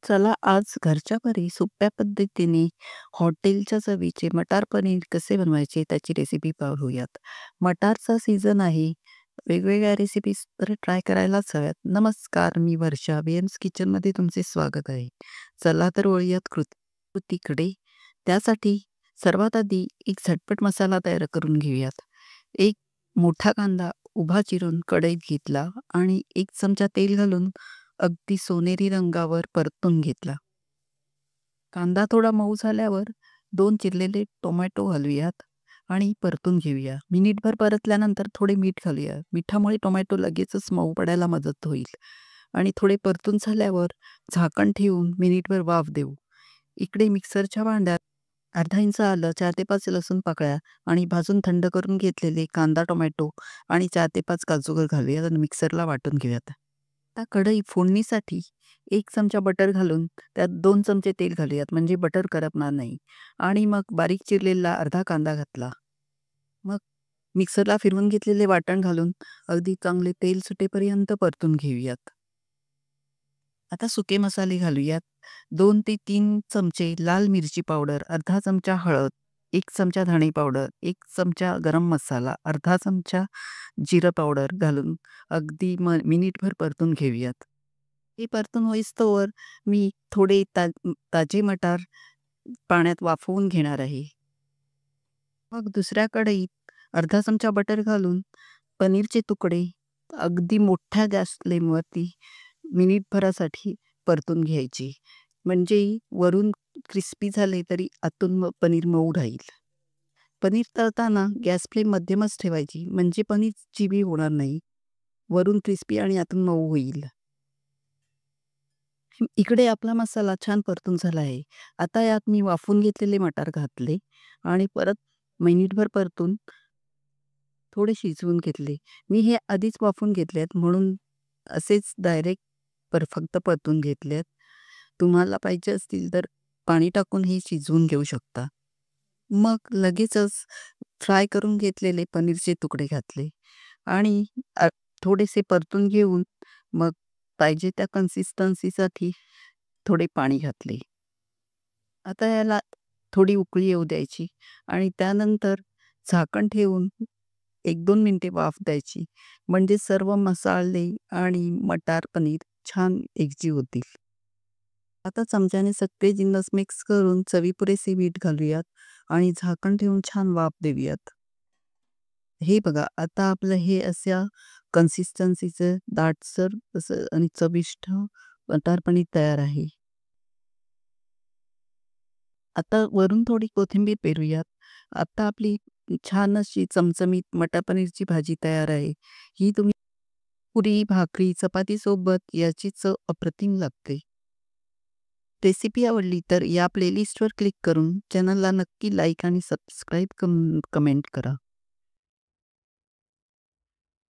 चला आज घरच्या घरी सोप्या पद्धतीने हॉटेलच्या चवीचे मटार पनीर कसे बनवायचे त्याची रेसिपी पाहूयात. मटारचा सीझन आहे. वेगवेगळ्या रेसिपीज तर ट्राय करायलाच हव्यात. नमस्कार, मी वर्षा. वेन्स किचनमध्ये तुमचे स्वागत आहे. चला तर वळूयात कृतीकडे. त्यासाठी सर्वात आधी एक झटपट मसाला तयार करून घेऊयात. एक मोठा कांदा उभा चिरून कढईत घेतला आणि 1 चमचा तेल घालून अगदी सोनेरी रंगावर परतून घेतला. कांदा थोडा मऊ झाल्यावर 2 चिरलेले टोमॅटो घालूयात आणि परतून घेऊया. मिनिटभर परतल्यानंतर थोडे मीठ घालूया. मिठामुळे टोमॅटो लगेचच मऊ पडायला मदत होईल आणि थोडे परतून झाल्यावर झाकण ठेवून मिनिटभर वाफ देऊ. इकडे मिक्सरच्या भांड्यात अर्धा इंच आलं, 4 ते 5 लसूण पाकळ्या आणि भाजून थंड करून घेतलेले कांदा, टोमॅटो आणि 4 ते 5 काजू घालूयात आणि मिक्सरला वाटून घेऊयात. आता कढई फोडणीसाठी 1 चमचा बटर घालून त्यात 2 चमचे तेल घालूयात म्हणजे बटर करपणार नाही आणि मग बारीक चिरलेला अर्धा कांदा घातला. मग मिक्सरला फिरवून घेतलेले वाटण घालून अगदी चांगले तेल सुटेपर्यंत परतून घेऊयात. आता सुके मसाले घालूयात. 2 ते 3 चमचे लाल मिरची पावडर, अर्धा चमचा हळद, 1 चमचा धणे पावडर, 1 चमचा गरम मसाला, अर्धा चमचा जिरं पावडर घालून अगदी मिनिटभर परतून घेऊयात. हे परतून होईस्तोवर मी थोडे ताजे मटार पाण्यात वाफवून घेणार आहे. मग दुसऱ्या कढईत अर्धा चमचा बटर घालून पनीरचे तुकडे अगदी मोठ्या गॅस फ्लेमवरती मिनिटभरासाठी परतून घ्यायची. म्हणजे वरून क्रिस्पी झाले तरी आतून पनीर मऊ राहील. पनीर तळताना गॅस फ्लेम मध्यमच ठेवायची म्हणजे पनीर चिबी होणार नाही. वरून क्रिस्पी आणि आतून मऊ होईल. इकडे आपला मसाला छान परतून झाला आहे. आता यात मी वाफवून घेतलेले मटार घातले आणि परत मिनिटभर परतून थोडे शिजवून घेतले. मी हे आधीच वाफवून घेतले आहेत म्हणून असेच डायरेक्ट फक्त परतून घेतले आहेत. तुम्हाला पाहिजे असतील तर पाणी टाकून हे शिजवून घेऊ शकता. मग लगेचच फ्राय करून घेतलेले पनीरचे तुकडे घातले आणि थोडेसे परतून घेऊन मग पाहिजे त्या कन्सिस्टन्सीसाठी थोडे पाणी घातले. आता याला थोडी उकळी येऊ द्यायची आणि त्यानंतर झाकण ठेवून 1-2 मिनिटे वाफ द्यायची. म्हणजे सर्व मसाले आणि मटार पनीर छान एकजीव होतील. आता चमच्याने सगळे जिन्नस मिक्स करून चवीपुरेसे मीठ घालूयात आणि झाकण ठेवून छान वाफ देऊयात. हे बघा आता आपलं हे अशा कन्सिस्टन्सीचं दाटसर असं आणि चविष्ट मटार पनीर तयार आहे. आता वरून थोडी कोथिंबीर पेरूयात. आता आपली छान अशी चमचमीत मटार पनीरची भाजी तयार आहे. ही तुम्ही पुरी, भाकरी, चपातीसोबत याची चव अप्रतिम लागते. रेसिपी आवडली तर या प्लेलिस्टवर क्लिक करून चॅनलला नक्की लाईक आणि सबस्क्राईब कमेंट करा.